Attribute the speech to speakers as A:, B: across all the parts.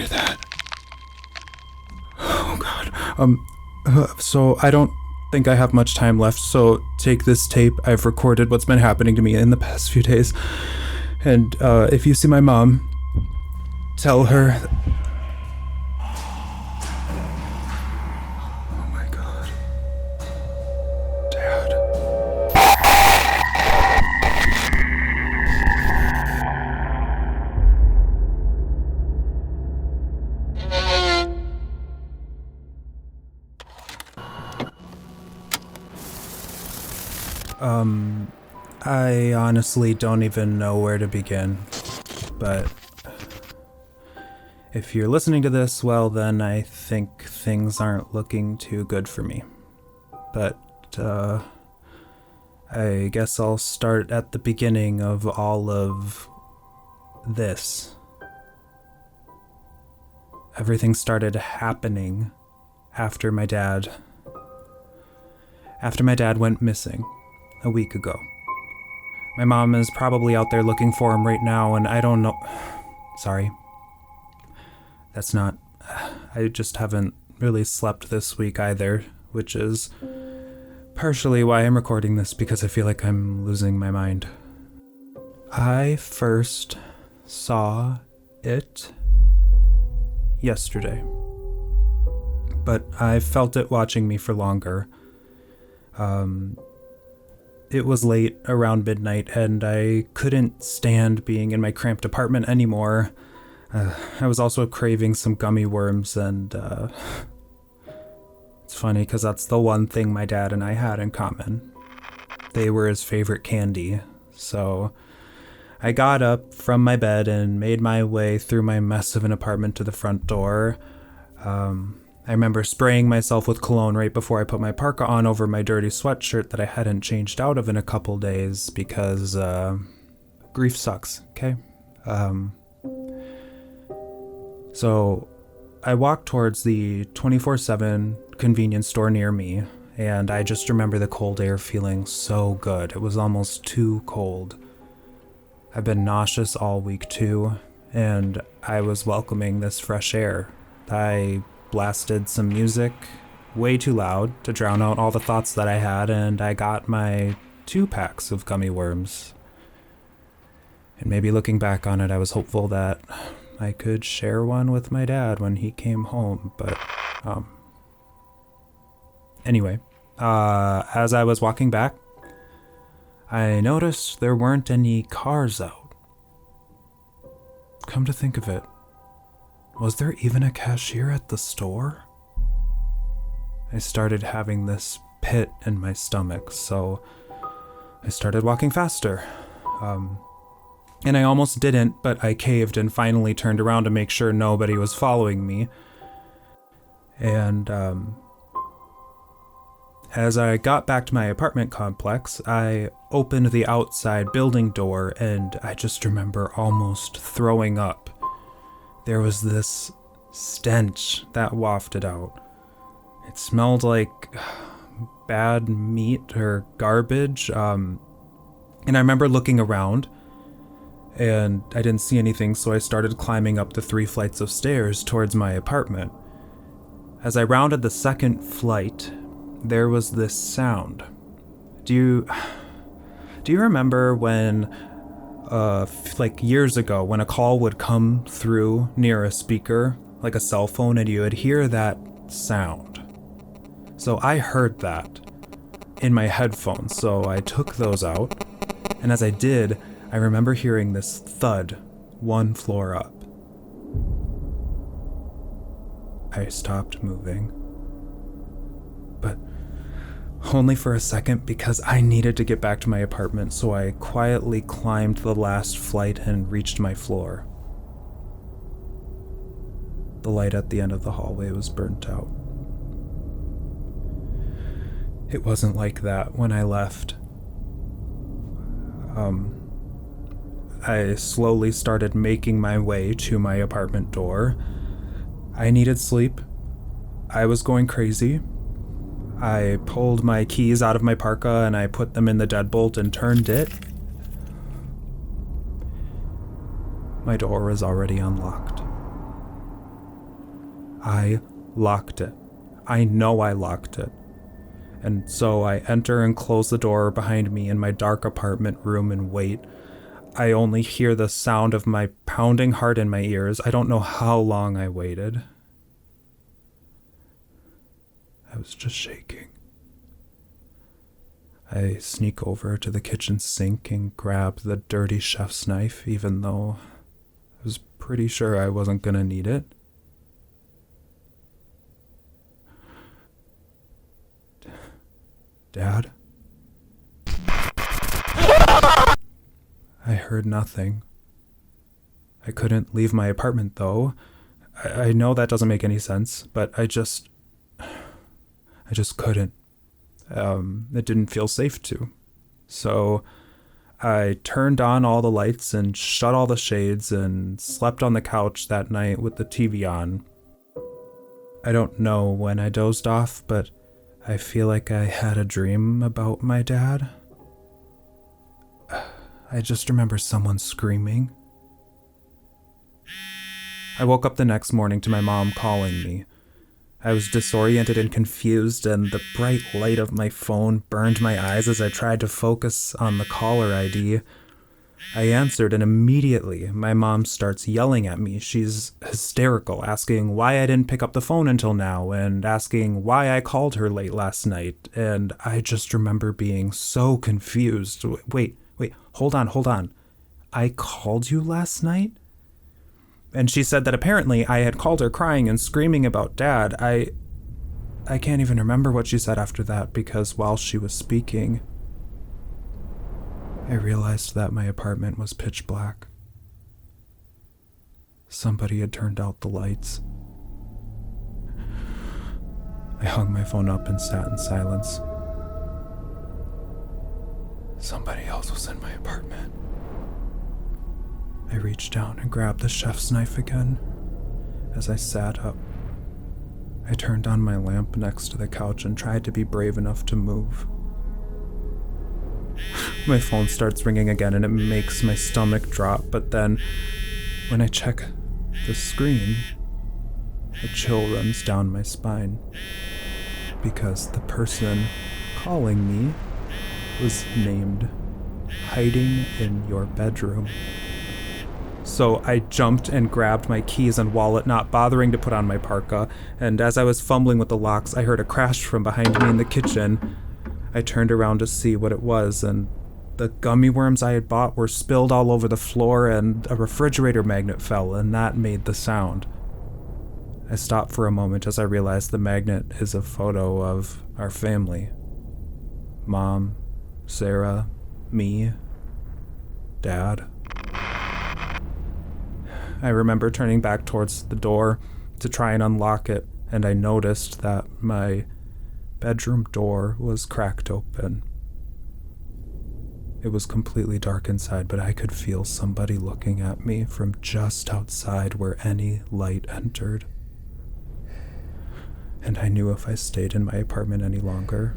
A: hear that? Oh God. So I don't think I have much time left, so take this tape. I've recorded what's been happening to me in the past few days. And if you see my mom, tell her... Oh my God. Dad. I honestly don't even know where to begin, but if you're listening to this, well then I think things aren't looking too good for me. But, I guess I'll start at the beginning of all of this. Everything started happening after my dad went missing a week ago. My mom is probably out there looking for him right now, and I don't know... Sorry. That's not... I just haven't really slept this week either, which is partially why I'm recording this, because I feel like I'm losing my mind. I first saw it yesterday, but I felt it watching me for longer. It was late, around midnight, and I couldn't stand being in my cramped apartment anymore. I was also craving some gummy worms, and it's funny because that's the one thing my dad and I had in common. They were his favorite candy, so I got up from my bed and made my way through my mess of an apartment to the front door. I remember spraying myself with cologne right before I put my parka on over my dirty sweatshirt that I hadn't changed out of in a couple days because, grief sucks, okay? So I walked towards the 24/7 convenience store near me, and I just remember the cold air feeling so good. It was almost too cold. I've been nauseous all week too, and I was welcoming this fresh air. I blasted some music way too loud to drown out all the thoughts that I had, and I got my 2 packs of gummy worms. And maybe looking back on it, I was hopeful that I could share one with my dad when he came home, but anyway, as I was walking back, I noticed there weren't any cars out. Come to think of it, was there even a cashier at the store? I started having this pit in my stomach, so I started walking faster. And I almost didn't, but I caved and finally turned around to make sure nobody was following me. And as I got back to my apartment complex, I opened the outside building door, and I just remember almost throwing up. There was this stench that wafted out. It smelled like bad meat or garbage. And I remember looking around, and I didn't see anything, so I started climbing up the 3 flights of stairs towards my apartment. As I rounded the 2nd flight, there was this sound. Do you remember when like years ago, when a call would come through near a speaker, like a cell phone, and you would hear that sound? So I heard that in my headphones, so I took those out, and as I did, I remember hearing this thud 1 floor up. I stopped moving, but only for a second, because I needed to get back to my apartment, so I quietly climbed the last flight and reached my floor. The light at the end of the hallway was burnt out. It wasn't like that when I left. I slowly started making my way to my apartment door. I needed sleep. I was going crazy. I pulled my keys out of my parka and I put them in the deadbolt and turned it. My door was already unlocked. I locked it. I know I locked it. And so I enter and close the door behind me in my dark apartment room and wait. I only hear the sound of my pounding heart in my ears. I don't know how long I waited. I was just shaking. I sneak over to the kitchen sink and grab the dirty chef's knife, even though I was pretty sure I wasn't gonna need it. Dad? I heard nothing. I couldn't leave my apartment, though. I know that doesn't make any sense, but I just couldn't. It didn't feel safe to. So I turned on all the lights and shut all the shades and slept on the couch that night with the TV on. I don't know when I dozed off, but I feel like I had a dream about my dad. I just remember someone screaming. I woke up the next morning to my mom calling me. I was disoriented and confused, and the bright light of my phone burned my eyes as I tried to focus on the caller ID. I answered, and immediately my mom starts yelling at me. She's hysterical, asking why I didn't pick up the phone until now, and asking why I called her late last night. And I just remember being so confused. Wait, hold on. I called you last night? And she said that apparently I had called her crying and screaming about Dad. I can't even remember what she said after that, because while she was speaking, I realized that my apartment was pitch black. Somebody had turned out the lights. I hung my phone up and sat in silence. Somebody else was in my apartment. I reached down and grabbed the chef's knife again. As I sat up, I turned on my lamp next to the couch and tried to be brave enough to move. My phone starts ringing again and it makes my stomach drop, but then when I check the screen, a chill runs down my spine, because the person calling me was named Hiding in Your Bedroom. So I jumped and grabbed my keys and wallet, not bothering to put on my parka, and as I was fumbling with the locks, I heard a crash from behind me in the kitchen. I turned around to see what it was, and the gummy worms I had bought were spilled all over the floor, and a refrigerator magnet fell, and that made the sound. I stopped for a moment as I realized the magnet is a photo of our family. Mom, Sarah, me, Dad. I remember turning back towards the door to try and unlock it, and I noticed that my bedroom door was cracked open. It was completely dark inside, but I could feel somebody looking at me from just outside where any light entered. And I knew if I stayed in my apartment any longer,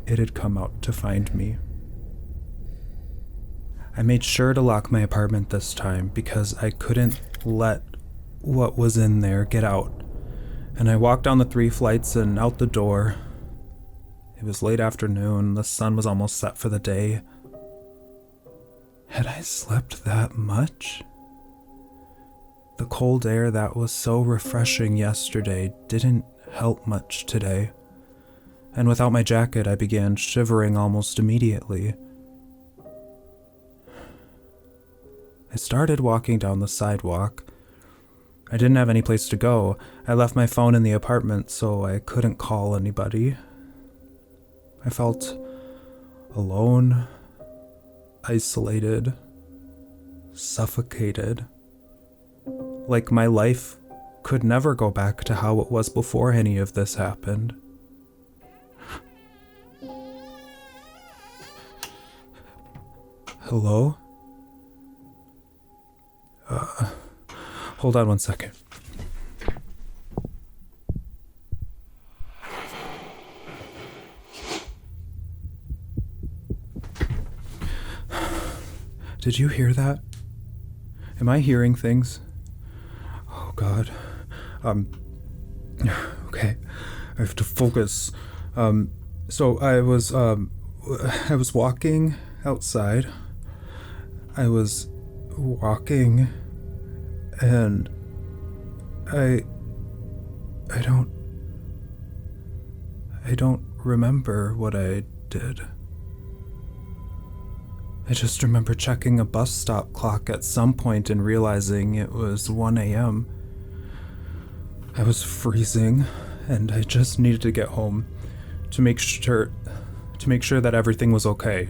A: it had come out to find me. I made sure to lock my apartment this time because I couldn't let what was in there get out. And I walked down the 3 flights and out the door. It was late afternoon, the sun was almost set for the day. Had I slept that much? The cold air that was so refreshing yesterday didn't help much today. And without my jacket, I began shivering almost immediately. I started walking down the sidewalk. I didn't have any place to go. I left my phone in the apartment, so I couldn't call anybody. I felt alone, isolated, suffocated. Like my life could never go back to how it was before any of this happened. Hello? Hold on one second. Did you hear that? Am I hearing things? Oh God, Okay, I have to focus. So I was walking outside. I was walking, and I don't remember what I did. I just remember checking a bus stop clock at some point and realizing it was 1 a.m. I was freezing, and I just needed to get home to make sure that everything was okay.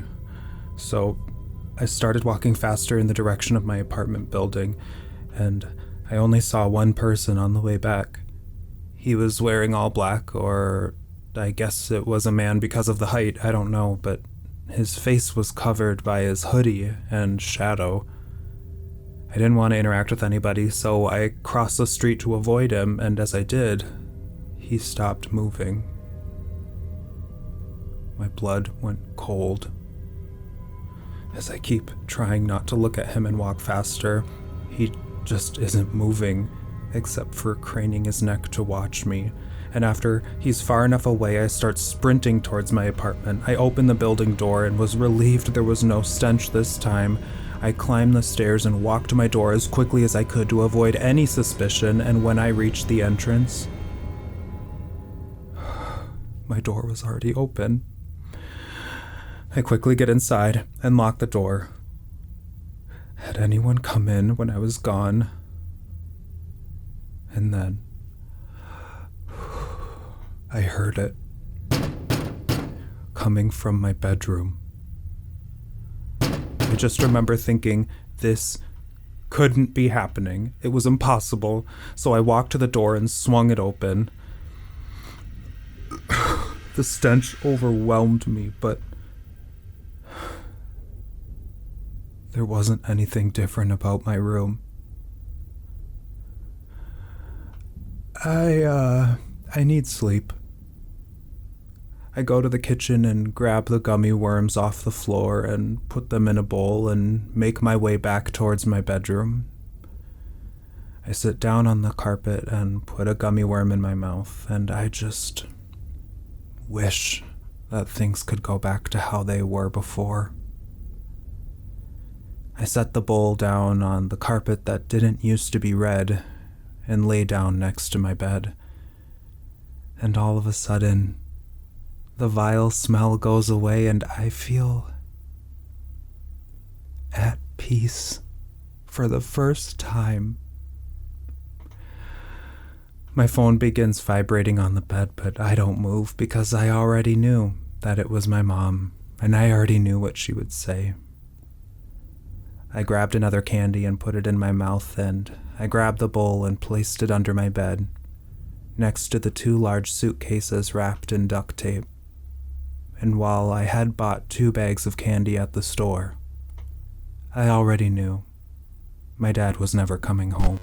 A: So I started walking faster in the direction of my apartment building, and I only saw one person on the way back. He was wearing all black, or I guess it was a man because of the height, I don't know, but his face was covered by his hoodie and shadow. I didn't want to interact with anybody, so I crossed the street to avoid him, and as I did, he stopped moving. My blood went cold. As I keep trying not to look at him and walk faster, he just isn't moving, except for craning his neck to watch me. And after he's far enough away, I start sprinting towards my apartment. I open the building door and was relieved there was no stench this time. I climbed the stairs and walked to my door as quickly as I could to avoid any suspicion, and when I reached the entrance, my door was already open. I quickly get inside and lock the door. Had anyone come in when I was gone? And then I heard it coming from my bedroom. I just remember thinking, this couldn't be happening. It was impossible. So I walked to the door and swung it open. The stench overwhelmed me, but there wasn't anything different about my room. I need sleep. I go to the kitchen and grab the gummy worms off the floor and put them in a bowl and make my way back towards my bedroom. I sit down on the carpet and put a gummy worm in my mouth, and I just wish that things could go back to how they were before. I set the bowl down on the carpet that didn't used to be red and lay down next to my bed. And all of a sudden, the vile smell goes away and I feel at peace for the first time. My phone begins vibrating on the bed, but I don't move because I already knew that it was my mom, and I already knew what she would say. I grabbed another candy and put it in my mouth, and I grabbed the bowl and placed it under my bed, next to the 2 large suitcases wrapped in duct tape. And while I had bought 2 bags of candy at the store, I already knew my dad was never coming home.